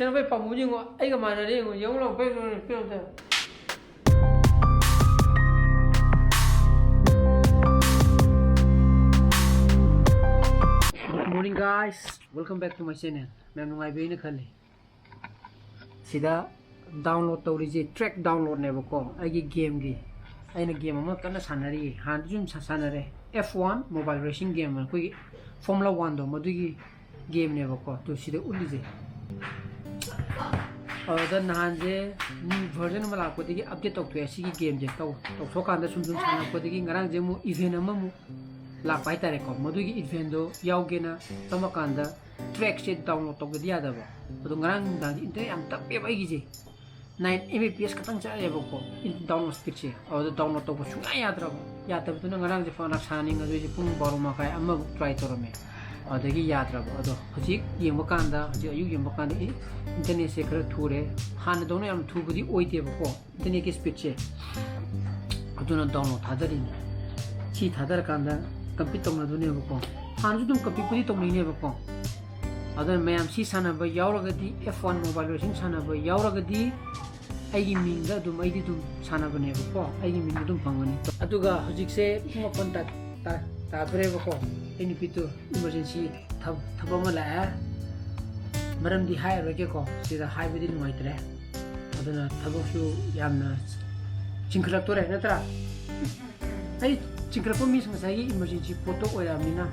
Channel phải phòng như ngọ ai cái mà này đi ngọ giống là phải film thôi. Good morning guys, welcome back to my channel. Mem nungai be na khali. Sida download tawri track download ne bako ai game gi. Ai na game ama kana sanari han jum sanare F1 mobile racing game ko Formula 1 do madu gi game ne bako to sida uli je. Then Nanje new version of the update of the game just to talk on the Sumsum for the Garang Jemu event amamu La Paita record, Modugi evento, Yaugena, Tomakanda, track sheet download of the other. But Garang than Inter and Tapia Easy 9 Mbps Katanga Evoco in download speech or the download of Shunayadra Yata to Garang the Fana Shining as a Pum Boromaka Amamu try to remain. Or the Yatra, although Hajik, Yamokanda, Yamokandi, Internet Secret Tour, Han don't am two good oite before, the naked speech. I do not download Hadarin. Cheat Hadarkanda, Capitum Adunevo, Hanjum Capipito Minevo. Other ma'am, see Sanaba Yauragadi, F1 mobile racing Sanaba Yauragadi, I mean that to mighty to Sanabanevo, I mean to Pangani. Aduga, Hajik say, contact Tabrevoko. Any pito emergency Tabamala Madam the high Rajako, see the high within my tre. Adana Tabosu Yamna Chincratore Natra. I Chincrapo Miss Masai emergency photo or Amina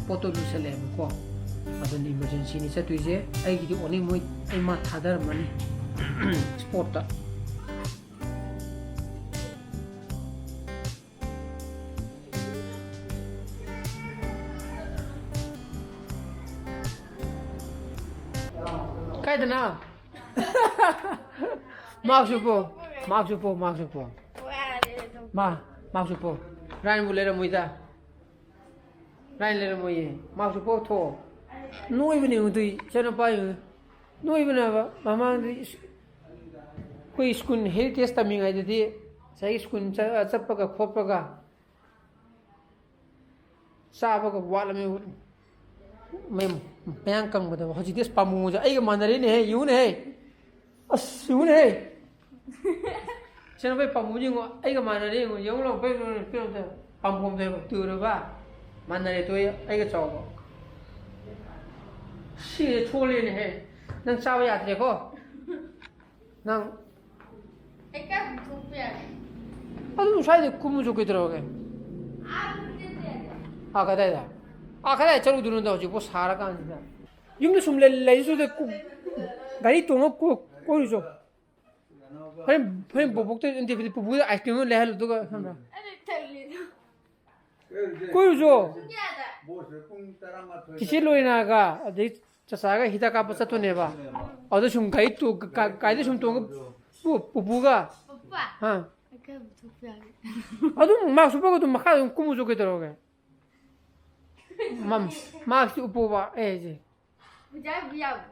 Poto Lucele before. Adana emergency is a Tuesday. I give you only more Emma Tadar money sport. Cái thế nào? Mau supo. Mau supo. Rain boleh ra muida. Rain le ra muye. Mau supo tho. Noi bini udui. Chana pai. Noi bina ba. Mama koi school heritage taming ai di. Sai school chappa ka khoppa ka. Saba ka wala me Yang kang bada hoji des pamu ja ai manari ne hai yu ne hai as yu ne hai chana bai pamu ji ngo ai ga manari ngo yong lo bai film da pam pom de tu ro ba manari to ai ga chaw ba si cho le ne hai nang cha ba ya de ko nang ai ka tu pe adu sai de kumu jo ke dro ge a ka da 아까에 저러고 들어온다고 지금 뭐 살아가 아니다. 용도 좀 레이저도 가리 동없고 꼬리죠. 뭐 복도 인데 부부 아이스크림을 내할 누가 한다. 꼬리죠. 기실로이나가 어디 저사가 히다가 버서도 내봐. 어디 좀 가이 또 가이드 좀 동업 부부가 오빠. 어. 아까 부부야. 아도 막 수박도 막 하는 꿈을 좋게 들어오게. Max upo ba ji.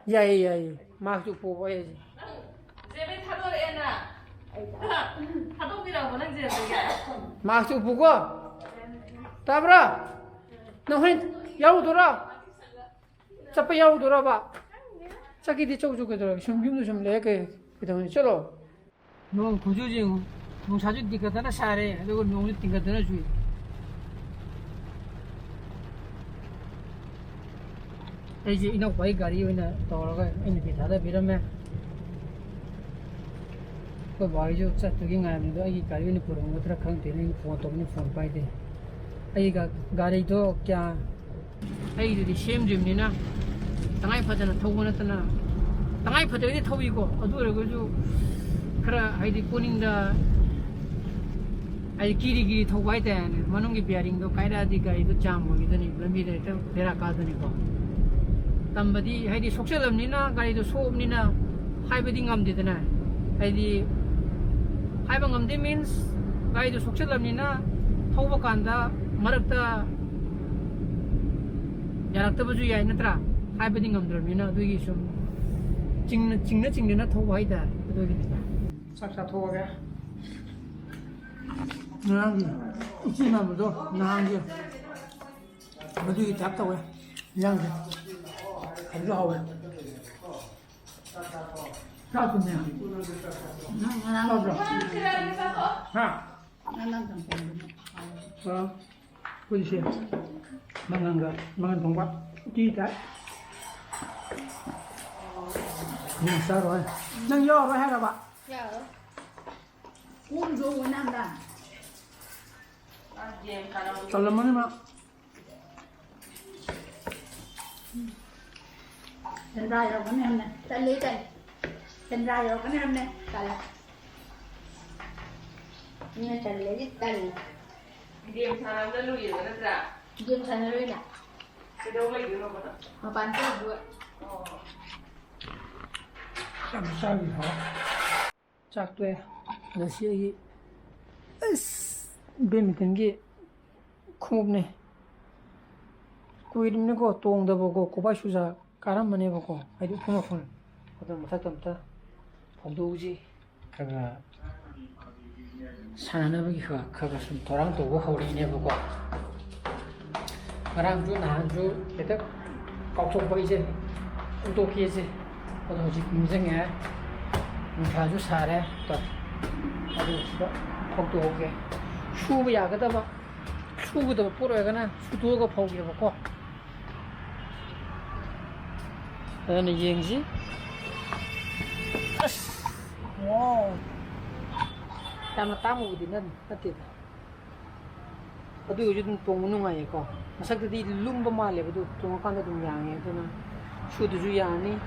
Ya. Max upo ba ji. 제배 타도 애나. 타도비라고 하는 제 Max upo ko. Tabra. Na hin yaw dora. Chapa yaw dora ba. Chaki di chok chok dora. Shumbim shum le ke kidang chalo. No kujuji no saju dikata na sare. Ago no ni tingata na jui. 이제 이나 와이 가리오나 돌아가 이제 비타다 비라메 그 와이죠 짝두기 가는데 이 가리오니 부르는 것들 강되는 포토니 폰 파이데 아이가 가리도 꺄 아이들이 시험 좀이나 당아이 파잖아 타고는 당아이 파더니 타위고 어두래 그죠 그래 아이디 꼬닝다 아이 길이 타고 와야 돼 만원기 비아링도 가이라디 가이도 참 뭐기더니 럼비를 데라 가더니고 Tambadi haidi sokselam nina kali itu soap nina hai bedi ngam di tena haidi hai bangam di means kali itu sokselam nina thau bakanda marakta jarak ta baju ya natra hai bedi ngam drum nina du gi sum chingna na thau hai da du gi sak sa thau ga nang ichi na do nang gi du gi tap ta wa yang 아주 하고 짜증내. 짜증. 하. 보이세요? 망한 거, 망한 동밥. 뒤다. 싸로 해. 난 여러 해라 봐. Dạ. Uống rượu của Nam Đà. 잘라먹는 마. Thành ra rồi con em này, ta lấy tay. Thành ra rồi con em này, ta là. Nhưng chẳng lấy cái tần. Game 사람들 누이 그랬더라. Diêm thành rồi nè. cái đâu lấy được rồi đó. Mà bán cái bữa. 참 쌀이 더. 짝돼. 러시아기. 뱀이 된게 쿵업네. 구이름네 거 똥다 보고 고바슈자 까란만 해보고 아이도 푸노푼 어떤 못했던부터 봉도우지 그가 산하나보기가 그가 좀 도랑 도고 허리네 보고 나랑주 나한주 그때 꺾고 보이지 또 기지 어떤 집 인생에 자주 살해 또 아주 복도 오게 수부 야거다 봐 수부도 뿌려가나 수도가 보게 보고 나는 이행시 와우 담아 따먹으디는 어때다 어디 요즘 똥무는 아니고 마삭들이 룸바 말레버도 똥아간다 좀 양해 그러나 수도주 양이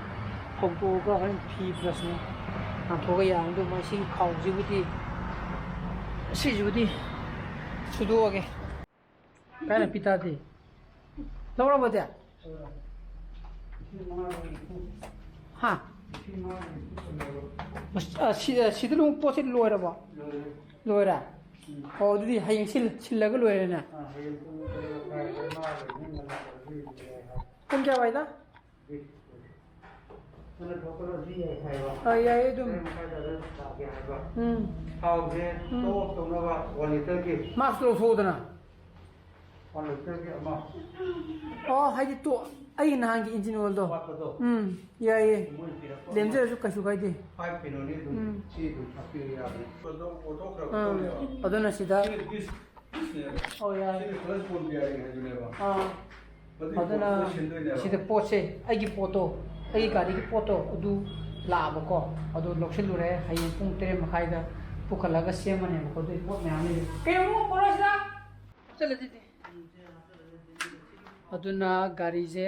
복도가 한 피 플러스네 보가 양도 맛이 가오지부디 시주디 수도하게 가나 피타디 나오라 보자 하 시들롱 포sit loira ba loira 어디 하영 실라가 loira 혼자 와이다 야예 좀 하우게 또 동나가 원리터기 마스로 소드나 원리터기 아마 하이디 또 아이 나한게 인진 월도 왔어도 야예 물 빌었고 냄새 좀 가지고 가야지 파이피노니 좀 치도 잡히야 그도 오도 그렇고 어떤 시다 야 야 그래서 본 비아리 해주려고 어떤 시다 포체 아기 포토 아기 가리기 포토 어두 라버고 어두 록실루레 하이 뿡 때레 마카이다 pukalagă semane cu doi pot mai ane că eu nu poroși da să le dite aduna garize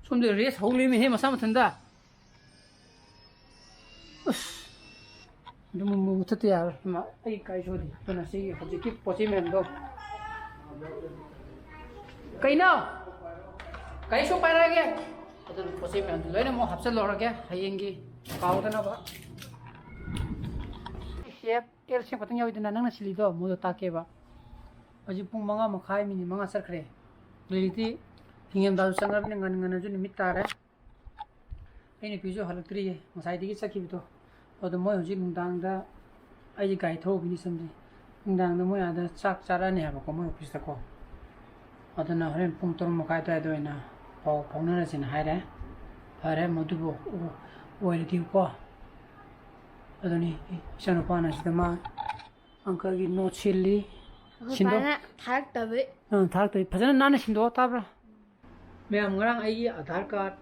somde res hogli mi he masam thanda dum mu utate yar ma ai kai jodi tuna se hoje ki pochi men do kai na kai so para ge adun pochi men do lene mo hapsal lora ge hayengi paudana ba chef el chef patang yawi dana nangna sili do modo takeba aji pung manga makhai mini manga sarkhre liti hingem da sangar ne ngan ngan ju nimit tare aini pijo halaktri masai digi sakhi to odo moi hoji mungdang da ai gai tho bini samji mungdang da moi ada chak chara ne ba ko moi office ta ko odo na haren pung tor makhai ta do ina phone na sin haire hare modu bo oi ri ko adoni shano pana sidama angka gi no chili 신도 thác tới với thác tới 파잖아 나는 신도 따브라 매am ngarang ai Aadhaar card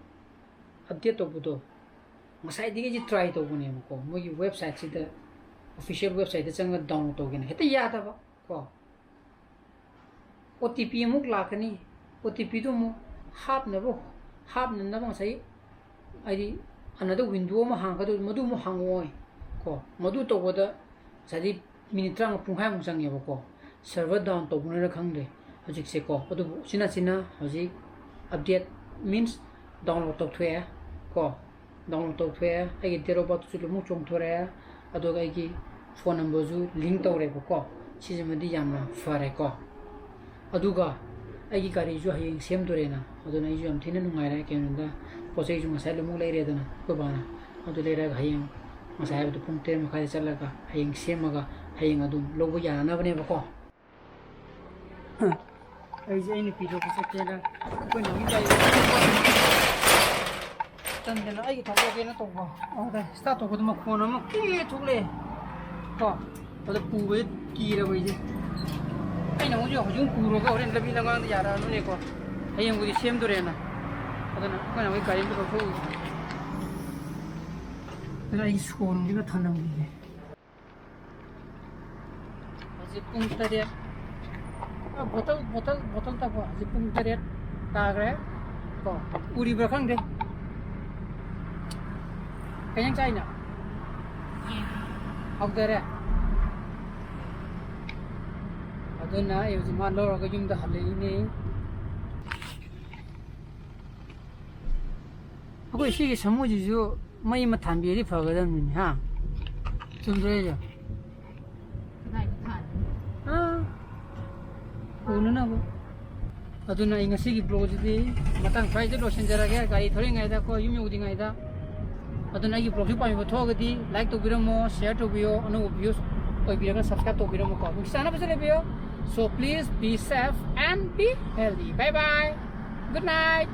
update तोबुदो मसाइ दिगे जी try तोबुने मको मोगी website सिदा official website चंग download तोगेन हेता यादा बा को ओटीपी मुक लाकनी ओटीपी दो मु हापनबो हापनना मसाइ आइदि अनदर विंडो म हांगदो मदु मु हांगोय को मदु तोबोदा सादि मिनिट ट्रांग पुंहाय मु चंगेबो को सर्वर डाउन तोबुने खंगदे हजिक से को अदु सिना सिना हजिक अपडेट मीन्स डाउनलोड तोथ्वे को डाउनलोड तोथ्वे आगे डेट ऑफ बर्थ सुलु मु चोंथोरे अदुगा आगे फोन नंबर जु लिंक तौरे को सिजमदि यामना फरे को अदुगा आगे गाड़ी जु हयें सेम दोरेना अदुना इजु हम थिना नुंगाइरा केनदा पोसे जु मसाइ लमु लेरेदना को बाना अदु लेरा हयें मसाइ बदु पुंग तेर मखाइ चलगा हयें सेमगा हयें अदु लोबो याना बने बको ai dễ này phi đồ của sẽ kia là quên nói cái ꯇꯟꯗꯅ ꯑꯩꯒꯤ ꯊꯧꯗꯣꯛꯀꯦꯅ ꯇꯧꯕ ꯑꯗ ꯁ꯭ꯇꯥꯔꯠ ꯇꯧꯕꯗ ꯃꯈꯣꯟ ꯑꯃ ꯀꯤꯔꯦ ꯊꯣꯛꯂꯛꯑꯦ ꯀꯣ ꯑꯗ ꯄꯨꯕꯁꯦ ꯀꯤꯔꯕ ꯑꯩꯁꯦ ꯑꯩꯅ ꯍꯧꯖꯤꯛ ꯄꯨꯔꯒ ꯍꯣꯔꯦꯟ ꯂꯝꯕꯤ ꯂꯝꯒꯥꯡꯗ ꯌꯥꯔꯛꯑꯅꯨꯅꯦꯀꯣ ꯍꯌꯦꯡꯕꯨꯗꯤ ꯁꯦꯝꯗꯣꯔꯦꯅ ꯑꯗꯨꯅ ꯑꯩꯈꯣꯏꯅ ꯍꯧꯖꯤꯛ ꯒꯥꯔꯤ ꯑꯝꯇ ꯂꯧꯊꯣꯛꯎꯁꯤ ꯑꯗꯨꯅ ꯑꯩꯒꯤ ꯁꯣꯔꯨꯝꯁꯤꯒ ꯊꯝꯂꯝꯈꯤꯒꯦ ꯍꯧꯖꯤꯛ ꯄꯨꯡ 7 ꯕꯣꯇꯜ ꯇꯛꯄ ꯍꯧꯖꯤꯛ ꯄꯨꯡ 7 ꯇꯥꯈ꯭ꯔꯦ ꯀꯣ ꯎꯔꯤꯕ꯭ꯔꯥ ꯈꯪꯗꯦ ꯀꯩꯅꯪ ꯆꯥꯏꯅ ꯍꯧꯗꯔꯦ ꯑꯗꯨꯅ ꯑꯩ ꯍꯧꯖꯤꯛ ꯃꯥ ꯂꯧꯔꯒ ꯌꯨꯝꯗ ꯍꯜꯂꯛꯏꯅꯦ ꯑꯩꯈꯣꯏ ꯁꯤꯒꯤ ꯁꯃꯨꯁꯤꯁꯨ ꯃꯩ ꯑꯃ ꯊꯥꯟꯕꯤꯔꯗꯤ ꯐꯒꯗꯕꯅꯤꯅꯦ ꯍꯥ ꯆꯨꯝꯗ꯭ꯔꯣ ꯑꯩꯁꯦ ꯎꯅꯅꯕ ꯑꯗꯨꯅ ꯑꯩ ꯉꯁꯤꯒꯤ ꯕ꯭ꯂꯣꯒꯁꯤꯗꯤ ꯃꯇꯥꯡ ꯁ꯭ꯋꯥꯏꯗ ꯂꯣꯏꯁꯤꯟꯖꯔꯒꯦ ꯒꯥꯔꯤ ꯊꯧꯔꯤꯉꯩꯗ ꯀꯣ ꯌꯨꯝ ꯌꯧꯗ꯭ꯔꯤꯉꯩꯗ ꯑꯗꯨꯅ ꯑꯩꯒꯤ ꯕ꯭ꯂꯣꯒꯁꯤ ꯄꯥꯝꯕꯤꯕ ꯊꯣꯛꯑꯒꯗꯤ ꯂꯥꯏꯛ ꯇꯧꯕꯤꯔꯝꯃꯣ ꯁꯤꯌꯔ ꯇꯧꯕꯤꯌꯣ ꯑꯅꯧꯕ ꯚꯤꯌꯨꯁ ꯑꯣꯏꯕꯤꯔꯒ ꯁꯕꯁꯀ꯭ꯔꯥꯏꯕ ꯇꯧꯕꯤꯔꯝꯃꯣꯀꯣ ꯅꯨꯡꯁꯤ ꯆꯥꯅꯕꯁꯨ ꯂꯩꯕꯤꯌꯣ so please be safe and be healthy bye bye good night